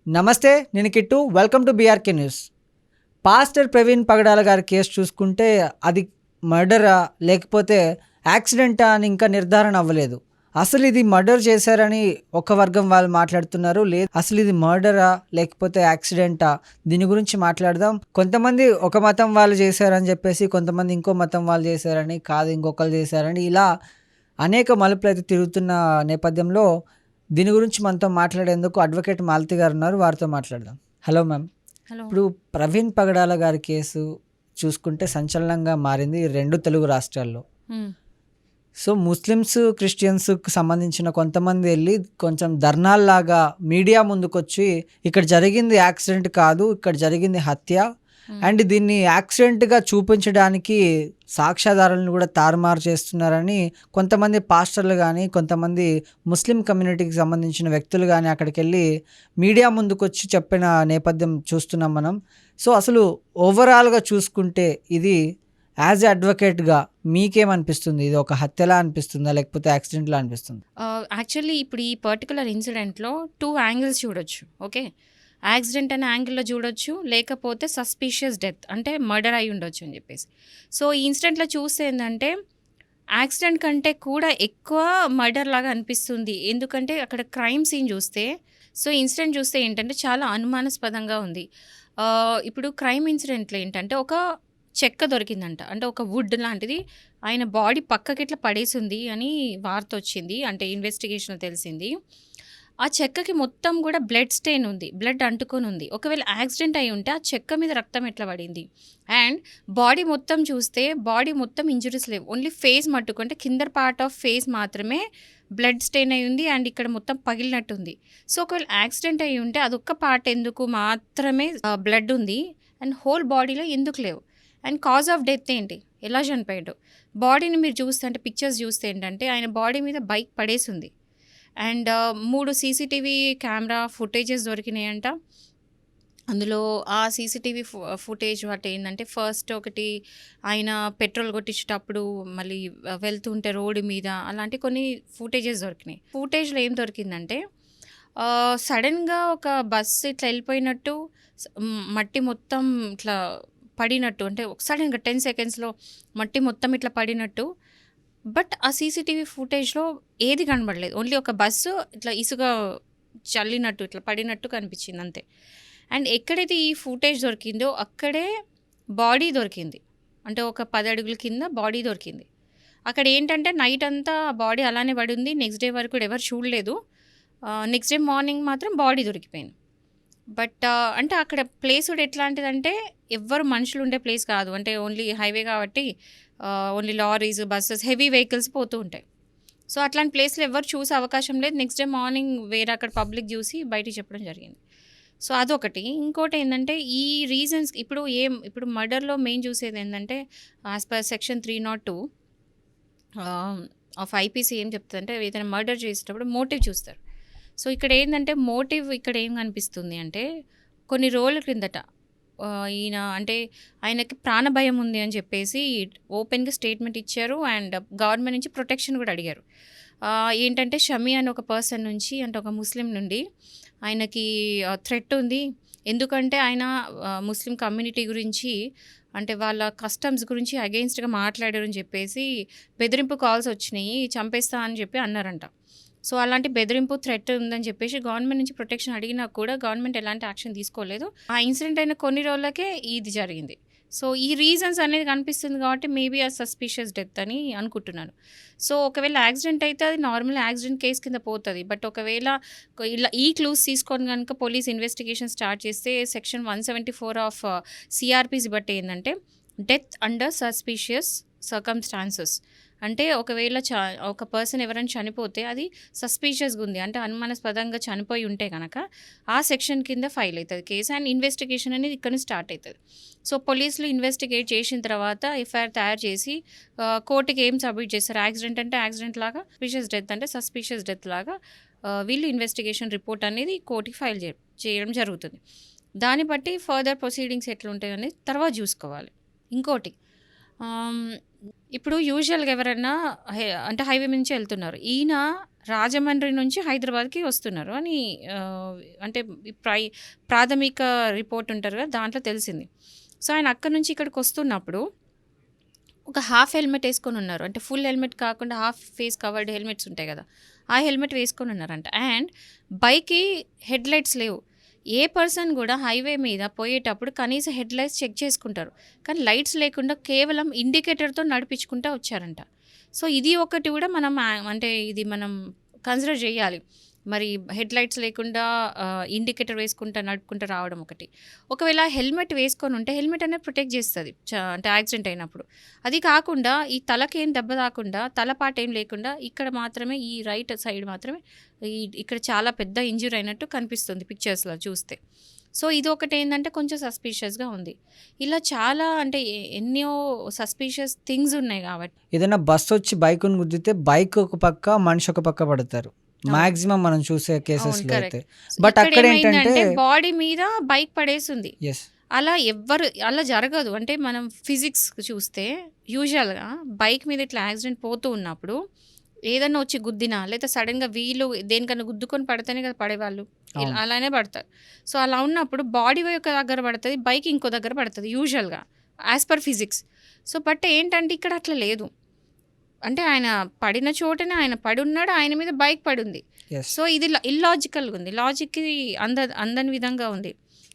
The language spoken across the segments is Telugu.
నమస్తే, నేను Kittu. Welcome to BRK news. Pastor Praveen Pagadala గారి కేసు చూసుకుంటే అది మర్డరా లేకపోతే యాక్సిడెంటా అని ఇంకా నిర్ధారణ అవ్వలేదు. అసలు ఇది మర్డర్ చేశారని ఒక వర్గం వాళ్ళు మాట్లాడుతున్నారు. లేదు, అసలు ఇది మర్డరా లేకపోతే యాక్సిడెంటా, దీని గురించి మాట్లాడదాం. కొంతమంది ఒక మతం వాళ్ళు చేశారని చెప్పేసి, కొంతమంది ఇంకో మతం వాళ్ళు చేశారని, కాదు ఇంకొకరు చేశారని, ఇలా అనేక మలుపులు అయితే తిరుగుతున్న నేపథ్యంలో దీని గురించి మనతో మాట్లాడేందుకు అడ్వకేట్ మాలతి గారు ఉన్నారు. వారితో మాట్లాడదాం. Hello ma'am. హలో. ఇప్పుడు ప్రవీణ్ పగడాల గారి కేసు చూసుకుంటే సంచలనంగా మారింది ఈ రెండు తెలుగు రాష్ట్రాల్లో. సో ముస్లిమ్స్, క్రిస్టియన్స్కి సంబంధించిన కొంతమంది వెళ్ళి కొంచెం ధర్నాల్లాగా మీడియా ముందుకొచ్చి ఇక్కడ జరిగింది యాక్సిడెంట్ కాదు, ఇక్కడ జరిగింది హత్య, అండ్ దీన్ని యాక్సిడెంట్గా చూపించడానికి సాక్ష్యాధారాలను కూడా తారుమారు చేస్తున్నారని కొంతమంది పాస్టర్లు కానీ, కొంతమంది ముస్లిం కమ్యూనిటీకి సంబంధించిన వ్యక్తులు కానీ అక్కడికి వెళ్ళి మీడియా ముందుకొచ్చి చెప్పిన నేపథ్యం చూస్తున్నాం మనం. సో అసలు ఓవరాల్గా చూసుకుంటే ఇది యాజ్ ఎ అడ్వకేట్గా మీకేమనిపిస్తుంది? ఇది ఒక హత్యలా అనిపిస్తుందా లేకపోతే యాక్సిడెంట్లా అనిపిస్తుంది? యాక్చువల్లీ ఇప్పుడు ఈ పర్టికులర్ ఇన్సిడెంట్లో 2 యాంగిల్స్ చూడొచ్చు. ఓకే, యాక్సిడెంట్ అనే యాంగిల్లో చూడొచ్చు, లేకపోతే సస్పీషియస్ డెత్ అంటే మర్డర్ అయి ఉండొచ్చు అని చెప్పేసి. సో ఈ ఇన్సిడెంట్లో చూస్తే ఏంటంటే యాక్సిడెంట్ కంటే కూడా ఎక్కువ మర్డర్ లాగా అనిపిస్తుంది. ఎందుకంటే అక్కడ క్రైమ్ సీన్ చూస్తే, సో ఇన్సిడెంట్ చూస్తే ఏంటంటే చాలా అనుమానాస్పదంగా ఉంది. ఇప్పుడు క్రైమ్ ఇన్సిడెంట్లో ఏంటంటే ఒక చెక్క దొరికిందంట, అంటే ఒక వుడ్ లాంటిది ఆయన బాడీ పక్కకి ఇట్లా పడేసింది అని వార్త వచ్చింది, అంటే ఇన్వెస్టిగేషన్ తెలిసింది. ఆ చెక్కకి మొత్తం కూడా బ్లడ్ స్టెయిన్ ఉంది, బ్లడ్ అంటుకొని ఉంది. ఒకవేళ యాక్సిడెంట్ అయి ఉంటే ఆ చెక్క మీద రక్తం ఎట్లా పడింది? అండ్ బాడీ మొత్తం చూస్తే బాడీ మొత్తం ఇంజురీస్ లేవు, ఓన్లీ ఫేస్ మట్టుకుంటే కింద పార్ట్ ఆఫ్ ఫేస్ మాత్రమే బ్లడ్ స్టెయిన్ అయి ఉంది, అండ్ ఇక్కడ మొత్తం పగిలినట్టుంది. సో ఒకవేళ యాక్సిడెంట్ అయి ఉంటే అదొక్క పార్ట్ ఎందుకు మాత్రమే బ్లడ్ ఉంది అండ్ హోల్ బాడీలో ఎందుకు లేవు? అండ్ కాజ్ ఆఫ్ డెత్ ఏంటి, ఎలా చనిపోయాడు? బాడీని మీరు చూస్తే, అంటే పిక్చర్స్ చూస్తే ఏంటంటే ఆయన బాడీ మీద బైక్ పడేసి ఉంది. అండ్ 3 సీసీటీవీ కెమెరా ఫుటేజెస్ దొరికినాయంట. అందులో ఆ సీసీటీవీ ఫుటేజ్ వాటి ఏంటంటే, ఫస్ట్ ఒకటి ఆయన పెట్రోల్ కొట్టించేటప్పుడు మళ్ళీ వెళ్తుంటే రోడ్డు మీద అలాంటి కొన్ని ఫుటేజెస్ దొరికినాయి. ఫుటేజ్లో ఏం దొరికిందంటే సడన్గా ఒక బస్సు ఇట్లా వెళ్ళిపోయినట్టు, మట్టి మొత్తం ఇట్లా పడినట్టు, అంటే సడన్గా 10 సెకండ్స్లో మట్టి మొత్తం ఇట్లా పడినట్టు. బట్ ఆ సీసీటీవీ ఫుటేజ్లో ఏది కనబడలేదు, ఓన్లీ ఒక బస్సు ఇట్లా ఇసుక చల్లినట్టు ఇట్లా పడినట్టు కనిపించింది అంతే. అండ్ ఎక్కడైతే ఈ ఫుటేజ్ దొరికిందో అక్కడే బాడీ దొరికింది, అంటే ఒక 10 అడుగుల కింద బాడీ దొరికింది. అక్కడ ఏంటంటే నైట్ అంతా బాడీ అలానే పడి ఉంది, నెక్స్ట్ డే వరకు కూడా ఎవరు చూడలేదు. నెక్స్ట్ డే మార్నింగ్ మాత్రం బాడీ దొరికిపోయింది. బట్ అంటే అక్కడ ప్లేస్ కూడా ఎట్లాంటిదంటే ఎవ్వరు మనుషులు ఉండే ప్లేస్ కాదు, అంటే ఓన్లీ హైవే కాబట్టి only lorries, buses, heavy vehicles పోతూ ఉంటాయి. సో అట్లాంటి ప్లేస్లో ఎవరు చూసే అవకాశం లేదు. నెక్స్ట్ డే మార్నింగ్ వేరే అక్కడ పబ్లిక్ చూసి బయటికి చెప్పడం జరిగింది. సో అదొకటి. ఇంకోటి ఏంటంటే ఈ రీజన్స్ ఇప్పుడు మర్డర్లో మెయిన్ చూసేది ఏంటంటే as per section 302 of IPC ఏం చెప్తుందంటే, ఏదైనా మర్డర్ చేసేటప్పుడు మోటివ్ చూస్తారు. సో ఇక్కడ ఏంటంటే మోటివ్ ఇక్కడ ఏం కనిపిస్తుంది అంటే, కొన్ని రోజుల క్రిందట ఈయన అంటే ఆయనకి ప్రాణభయం ఉంది అని చెప్పేసి ఓపెన్గా స్టేట్మెంట్ ఇచ్చారు, అండ్ గవర్నమెంట్ నుంచి ప్రొటెక్షన్ కూడా అడిగారు. ఏంటంటే షమీ అని ఒక పర్సన్ నుంచి, అంటే ఒక ముస్లిం నుండి ఆయనకి థ్రెట్ ఉంది. ఎందుకంటే ఆయన ముస్లిం కమ్యూనిటీ గురించి, అంటే వాళ్ళ కస్టమ్స్ గురించి అగెయిన్స్ట్గా మాట్లాడారు అని చెప్పేసి బెదిరింపు కాల్స్ వచ్చినాయి, చంపేస్తా అని చెప్పి అన్నారంట. సో అలాంటి బెదిరింపు థ్రెట్ ఉందని చెప్పేసి గవర్నమెంట్ నుంచి ప్రొటెక్షన్ అడిగినా కూడా గవర్నమెంట్ ఎలాంటి యాక్షన్ తీసుకోలేదు. ఆ ఇన్సిడెంట్ అయిన కొన్ని రోజులకే ఇది జరిగింది. సో ఈ రీజన్స్ అనేది కనిపిస్తుంది కాబట్టి మేబీ ఆ సస్పీషియస్ డెత్ అని అనుకుంటున్నాను. సో ఒకవేళ యాక్సిడెంట్ అయితే అది నార్మల్ యాక్సిడెంట్ కేసు కింద పోతుంది. బట్ ఒకవేళ ఇలా ఈ క్లూస్ తీసుకొని కనుక పోలీస్ ఇన్వెస్టిగేషన్ స్టార్ట్ చేస్తే సెక్షన్ 174 ఆఫ్ సిఆర్పిసి బట్టి ఏంటంటే డెత్ అండర్ సస్పీషియస్ సర్కమ్స్టాన్సెస్, అంటే ఒకవేళ ఒక పర్సన్ ఎవరైనా చనిపోతే అది సస్పీషియస్గా ఉంది, అంటే అనుమానాస్పదంగా చనిపోయి ఉంటే కనుక ఆ సెక్షన్ కింద ఫైల్ అవుతుంది కేసు, అండ్ ఇన్వెస్టిగేషన్ అనేది ఇక్కడ స్టార్ట్ అవుతుంది. సో పోలీసులు ఇన్వెస్టిగేట్ చేసిన తర్వాత ఎఫ్ఐఆర్ తయారు చేసి కోర్టుకి ఏం సబ్మిట్ చేస్తారు, యాక్సిడెంట్ అంటే యాక్సిడెంట్ లాగా, సస్పీషియస్ డెత్ అంటే సస్పీషియస్ డెత్ లాగా వీళ్ళు ఇన్వెస్టిగేషన్ రిపోర్ట్ అనేది కోర్టుకి ఫైల్ చేయడం జరుగుతుంది. దాన్ని బట్టి ఫర్దర్ ప్రొసీడింగ్స్ ఎట్లుంటాయి అనేది తర్వాత చూసుకోవాలి. ఇంకోటి, ఇప్పుడు యూజువల్గా ఎవరైనా అంటే హైవే నుంచి వెళ్తున్నారు, ఈయన రాజమండ్రి నుంచి హైదరాబాద్కి వస్తున్నారు అని అంటే ప్రాథమిక రిపోర్ట్ ఉంటారు కదా, దాంట్లో తెలిసింది. సో ఆయన అక్కడ నుంచి ఇక్కడికి వస్తున్నప్పుడు ఒక హాఫ్ హెల్మెట్ వేసుకొని ఉన్నారు. అంటే ఫుల్ హెల్మెట్ కాకుండా హాఫ్ ఫేస్ కవర్డ్ హెల్మెట్స్ ఉంటాయి కదా, ఆ హెల్మెట్ వేసుకొని ఉన్నారంట. అండ్ బైక్కి హెడ్ లైట్స్ లేవు. ఏ పర్సన్ కూడా హైవే మీద పోయేటప్పుడు కనీసం హెడ్ లైట్స్ చెక్ చేసుకుంటారు, కానీ లైట్స్ లేకుండా కేవలం ఇండికేటర్తో నడిపించుకుంటూ వచ్చారంట. సో ఇది ఒకటి కూడా మనం అంటే ఇది మనం కన్సిడర్ చేయాలి. మరి హెడ్ లైట్స్ లేకుండా ఇండికేటర్ వేసుకుంటా నడుపుకుంటూ రావడం ఒకటి. ఒకవేళ హెల్మెట్ వేసుకొని ఉంటే హెల్మెట్ అనేది ప్రొటెక్ట్ చేస్తుంది అంటే యాక్సిడెంట్ అయినప్పుడు. అది కాకుండా ఈ తలకేం దెబ్బ తాకుండా, తలపాటు ఏం లేకుండా ఇక్కడ మాత్రమే ఈ రైట్ సైడ్ మాత్రమే ఇక్కడ చాలా పెద్ద ఇంజ్యూర్ అయినట్టు కనిపిస్తుంది పిక్చర్స్లో చూస్తే. సో ఇది ఒకటి ఏంటంటే కొంచెం సస్పీషియస్గా ఉంది. ఇలా చాలా అంటే ఎన్నో సస్పీషియస్ థింగ్స్ ఉన్నాయి కాబట్టి. ఏదైనా బస్సు వచ్చి బైక్ను గుద్దితే బైక్ ఒక పక్క, మనిషి ఒక పక్క పడతారు మాక్సిమం మనం చూసే కేసెస్లో అయితే. బట్ అక్కడ ఏంటంటే బాడీ మీద బైక్ పడేసింది. ఎస్, అలా ఎవ్వరు అలా జరగదు. అంటే మనం ఫిజిక్స్ చూస్తే యూజువల్గా బైక్ మీద ఇట్లా యాక్సిడెంట్ పోతూ ఉన్నప్పుడు ఏదన్నా వచ్చి గుద్దినా లేదా సడన్గా వీళ్ళు దేనికన్నా గుద్దుకొని పడితేనే కదా పడేవాళ్ళు, అలానే పడతారు. సో అలా ఉన్నప్పుడు బాడీ ఒక దగ్గర పడుతుంది, బైక్ ఇంకో దగ్గర పడుతుంది యూజువల్గా as per physics. So but ఏంటంటే ఇక్కడ అట్లా లేదు. అంటే ఆయన పడిన చోటనే ఆయన పడి ఉన్నాడు, ఆయన మీద బైక్ పడి ఉంది. సో ఇది ఇల్లాజికల్గా ఉంది, లాజిక్కి అందని విధంగా ఉంది.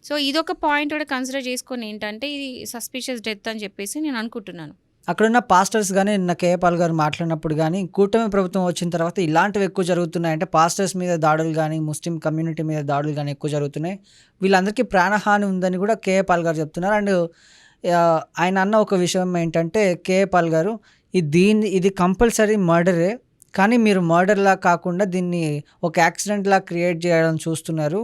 సో ఇదొక పాయింట్ కూడా కన్సిడర్ చేసుకొని ఏంటంటే ఇది సస్పిషియస్ డెత్ అని చెప్పేసి నేను అనుకుంటున్నాను. అక్కడున్న పాస్టర్స్ కానీ నిన్న కేపాల్ గారు మాట్లాడినప్పుడు కానీ కూటమి ప్రభుత్వం వచ్చిన తర్వాత ఇలాంటివి ఎక్కువ జరుగుతున్నాయంటే పాస్టర్స్ మీద దాడులు కానీ ముస్లిం కమ్యూనిటీ మీద దాడులు కానీ ఎక్కువ జరుగుతున్నాయి, వీళ్ళందరికీ ప్రాణహాని ఉందని కూడా కేపాల్ గారు చెప్తున్నారు. అండ్ ఆయన అన్న ఒక విషయం ఏంటంటే కేపాల్ గారు ఇది కంపల్సరీ మర్డరే, కానీ మీరు మర్డర్లా కాకుండా దీన్ని ఒక యాక్సిడెంట్లా క్రియేట్ చేయడం చూస్తున్నారు,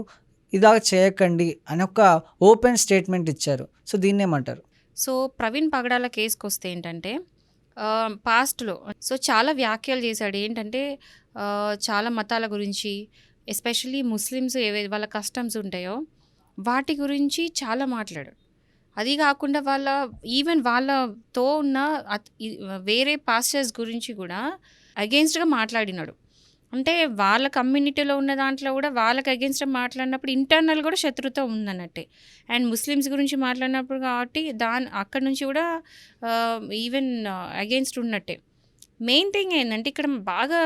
ఇలా చేయకండి అని ఒక ఓపెన్ స్టేట్మెంట్ ఇచ్చారు. సో దీన్ని ఏమంటారు? సో ప్రవీణ్ పగడాల కేసుకి వస్తే ఏంటంటే పాస్ట్లో సో చాలా వ్యాఖ్యలు చేశాడు. ఏంటంటే చాలా మతాల గురించి, ఎస్పెషల్లీ ముస్లిమ్స్ ఏవైతే వాళ్ళ కస్టమ్స్ ఉంటాయో వాటి గురించి చాలా మాట్లాడాడు. అది కాకుండా ఈవెన్ వాళ్ళతో ఉన్న వేరే పాస్టర్స్ గురించి కూడా అగెన్స్ట్గా మాట్లాడినాడు. అంటే వాళ్ళ కమ్యూనిటీలో ఉన్న దాంట్లో కూడా వాళ్ళకి అగెన్స్ట్గా మాట్లాడినప్పుడు ఇంటర్నల్ కూడా శత్రుత ఉందన్నట్టే. అండ్ ముస్లిమ్స్ గురించి మాట్లాడినప్పుడు కాబట్టి అక్కడి నుంచి కూడా ఈవెన్ అగెన్స్ట్ ఉన్నట్టే. మెయిన్ థింగ్ ఏంటంటే ఇక్కడ బాగా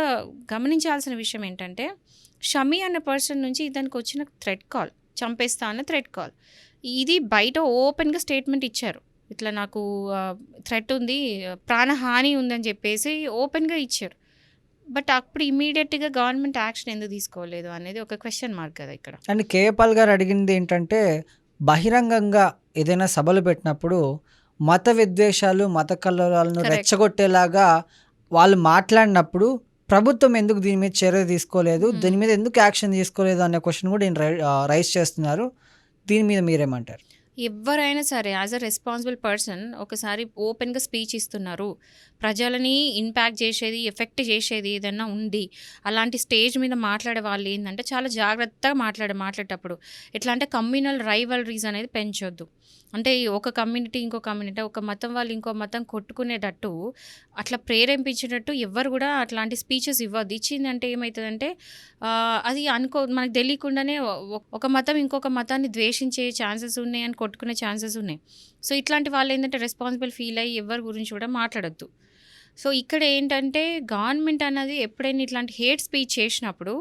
గమనించాల్సిన విషయం ఏంటంటే షమీ అనే పర్సన్ నుంచి ఇతనికి వచ్చిన థ్రెట్ కాల్, చంపేస్తా అన్న థ్రెట్ కాల్. ఇది బయట ఓపెన్గా స్టేట్మెంట్ ఇచ్చారు, ఇట్లా నాకు థ్రెట్ ఉంది, ప్రాణహాని ఉందని చెప్పేసి ఓపెన్గా ఇచ్చారు. బట్ అప్పుడు ఇమీడియట్గా గవర్నమెంట్ యాక్షన్ ఎందుకు తీసుకోలేదు అనేది ఒక క్వశ్చన్ మార్క్ కదా ఇక్కడ. అండ్ కేపాల్ గారు అడిగింది ఏంటంటే బహిరంగంగా ఏదైనా సభలు పెట్టినప్పుడు మత విద్వేషాలు, మత కలహాలను రెచ్చగొట్టేలాగా వాళ్ళు మాట్లాడినప్పుడు ప్రభుత్వం ఎందుకు దీని మీద చర్య తీసుకోలేదు, దీని మీద ఎందుకు యాక్షన్ తీసుకోలేదు అనే క్వశ్చన్ కూడా రైజ్ చేస్తున్నారు. దీని మీద మీరేమంటారు? ఎవరైనా సరే యాజ్ అ రెస్పాన్సిబుల్ పర్సన్ ఒకసారి ఓపెన్గా స్పీచ్ ఇస్తున్నారు, ప్రజలని ఇంపాక్ట్ చేసేది, ఎఫెక్ట్ చేసేది ఏదైనా ఉంది, అలాంటి స్టేజ్ మీద మాట్లాడే వాళ్ళు ఏంటంటే చాలా జాగ్రత్తగా మాట్లాడేటప్పుడు ఎట్లా అంటే కమ్యూనల్ రైవల్రీస్ అనేది పెంచొద్దు. అంటే ఒక కమ్యూనిటీ ఇంకో కమ్యూనిటీ, ఒక మతం వాళ్ళు ఇంకో మతం కొట్టుకునేటట్టు అట్లా ప్రేరేపించేటట్టు ఎవరు కూడా అట్లాంటి స్పీచెస్ ఇవ్వద్దు. ఇచ్చిందంటే ఏమవుతుందంటే అది మనకు తెలియకుండానే ఒక మతం ఇంకొక మతాన్ని ద్వేషించే ఛాన్సెస్ ఉన్నాయి, అని కొట్టుకునే ఛాన్సెస్ ఉన్నాయి. సో ఇట్లాంటి వాళ్ళు ఏంటంటే రెస్పాన్సిబుల్ ఫీల్ అయ్యి ఎవరి గురించి కూడా మాట్లాడద్దు. సో ఇక్కడ ఏంటంటే గవర్నమెంట్ అనేది ఎప్పుడైనా ఇట్లాంటి హేట్ స్పీచ్ చేసినప్పుడు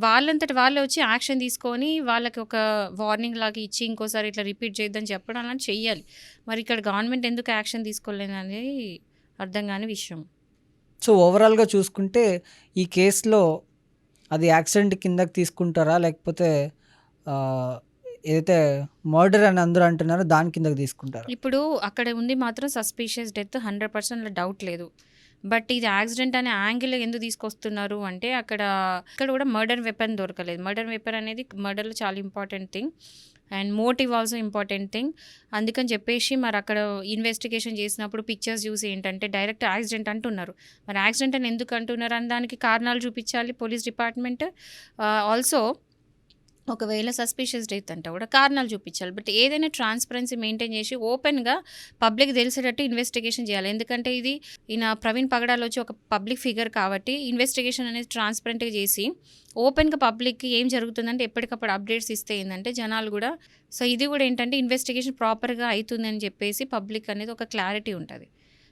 వాళ్ళంతటి వాళ్ళే వచ్చి యాక్షన్ తీసుకొని వాళ్ళకి ఒక వార్నింగ్ లాగా ఇచ్చి ఇంకోసారి ఇట్లా రిపీట్ చేయొద్దని చెప్పడం అలాంటి చెయ్యాలి. మరి ఇక్కడ గవర్నమెంట్ ఎందుకు యాక్షన్ తీసుకోలేదు అనేది అర్థం కాని విషయం. సో ఓవరాల్గా చూసుకుంటే ఈ కేసులో అది యాక్సిడెంట్ కిందకి తీసుకుంటారా, లేకపోతే ఏదైతే మర్డర్ అని అందరూ అంటున్నారో దాని కిందకి తీసుకుంటారా? ఇప్పుడు అక్కడ ఉంది మాత్రం సస్పీషియస్ డెత్ 100% డౌట్ లేదు. బట్ ఇది యాక్సిడెంట్ అనే యాంగిల్ ఎందుకు తీసుకొస్తున్నారు అంటే ఇక్కడ కూడా మర్డర్ వెపన్ దొరకలేదు. మర్డర్ వెపన్ అనేది మర్డర్లో చాలా important thing and motive also important thing. అందుకని చెప్పేసి మరి అక్కడ ఇన్వెస్టిగేషన్ చేసినప్పుడు పిక్చర్స్ చూసి ఏంటంటే డైరెక్ట్ యాక్సిడెంట్ అంటున్నారు. మరి యాక్సిడెంట్ అని ఎందుకు అంటున్నారు అని దానికి కారణాలు చూపించాలి పోలీస్ డిపార్ట్మెంట్. ఆల్సో ఒకవేళ సస్పిషియస్ డెత్ అంటే కూడా కారణాలు చూపించాలి. బట్ ఏదైనా ట్రాన్స్పరెన్సీ మెయింటైన్ చేసి ఓపెన్‌గా పబ్లిక్ తెలిసేటట్టు ఇన్వెస్టిగేషన్ చేయాలి. ఎందుకంటే ఇది ఈయన ప్రవీణ్ పగడాల్ వచ్చి ఒక పబ్లిక్ ఫిగర్ కాబట్టి ఇన్వెస్టిగేషన్ అనేది ట్రాన్స్పరెంట్‌గా చేసి ఓపెన్‌గా పబ్లిక్‌కి ఏం జరుగుతుందంటే ఎప్పటికప్పుడు అప్డేట్స్ ఇస్తే ఏందంటే జనాలు కూడా సో ఇది కూడా ఏంటంటే ఇన్వెస్టిగేషన్ ప్రాపర్‌గా అయితుందని చెప్పేసి పబ్లిక్ అనేది ఒక క్లారిటీ ఉంటది.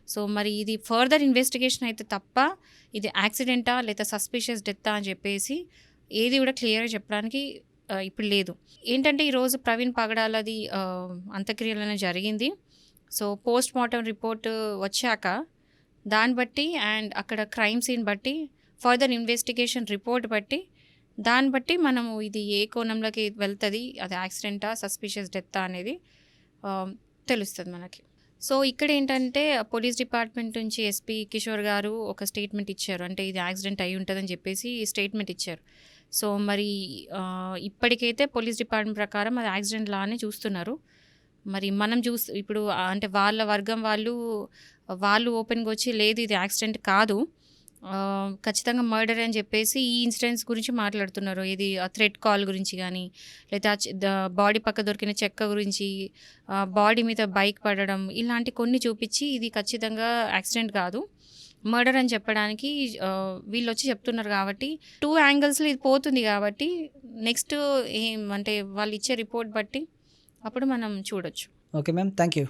సో మరి ఇది ఫర్దర్ ఇన్వెస్టిగేషన్ అయితే తప్ప ఇది యాక్సిడెంటా లేదా సస్పిషియస్ డెత్తా అని చెప్పేసి ఏది కూడా క్లియర్‌గా చెప్పడానికి ఇప్పుడు లేదు. ఏంటంటే ఈరోజు ప్రవీణ్ పగడాలది అంత్యక్రియలనే జరిగింది. సో పోస్ట్ మార్టం రిపోర్ట్ వచ్చాక దాన్ని బట్టి అండ్ అక్కడ క్రైమ్ సీన్ బట్టి ఫర్దర్ ఇన్వెస్టిగేషన్ రిపోర్ట్ బట్టి దాన్ని బట్టి మనము ఇది ఏ కోణంలోకి వెళ్తది, అది యాక్సిడెంటా సస్పిషియస్ డెత్తా అనేది తెలుస్తుంది మనకి. సో ఇక్కడ ఏంటంటే పోలీస్ డిపార్ట్మెంట్ నుంచి ఎస్పీ కిషోర్ గారు ఒక స్టేట్మెంట్ ఇచ్చారు. అంటే ఇది యాక్సిడెంట్ అయి ఉంటుందని చెప్పేసి స్టేట్మెంట్ ఇచ్చారు. సో మరి ఇప్పటికైతే పోలీస్ డిపార్ట్మెంట్ ప్రకారం అది యాక్సిడెంట్ లానే చూస్తున్నారు. మరి మనం ఇప్పుడు అంటే వాళ్ళ వర్గం వాళ్ళు ఓపెన్గా వచ్చి లేదు ఇది యాక్సిడెంట్ కాదు, ఖచ్చితంగా మర్డర్ అని చెప్పేసి ఈ ఇన్సిడెంట్స్ గురించి మాట్లాడుతున్నారు. ఇది థ్రెడ్ కాల్ గురించి కానీ లేదా బాడీ పక్క దొరికిన చెక్క గురించి, బాడీ మీద బైక్ పడడం, ఇలాంటి కొన్ని చూపించి ఇది ఖచ్చితంగా యాక్సిడెంట్ కాదు మర్డర్ అని చెప్పడానికి వీళ్ళు వచ్చి చెప్తున్నారు. కాబట్టి 2 యాంగిల్స్లో ఇది పోతుంది. కాబట్టి నెక్స్ట్ ఏం అంటే వాళ్ళు ఇచ్చే రిపోర్ట్ బట్టి అప్పుడు మనం చూడొచ్చు. Okay ma'am, thank you.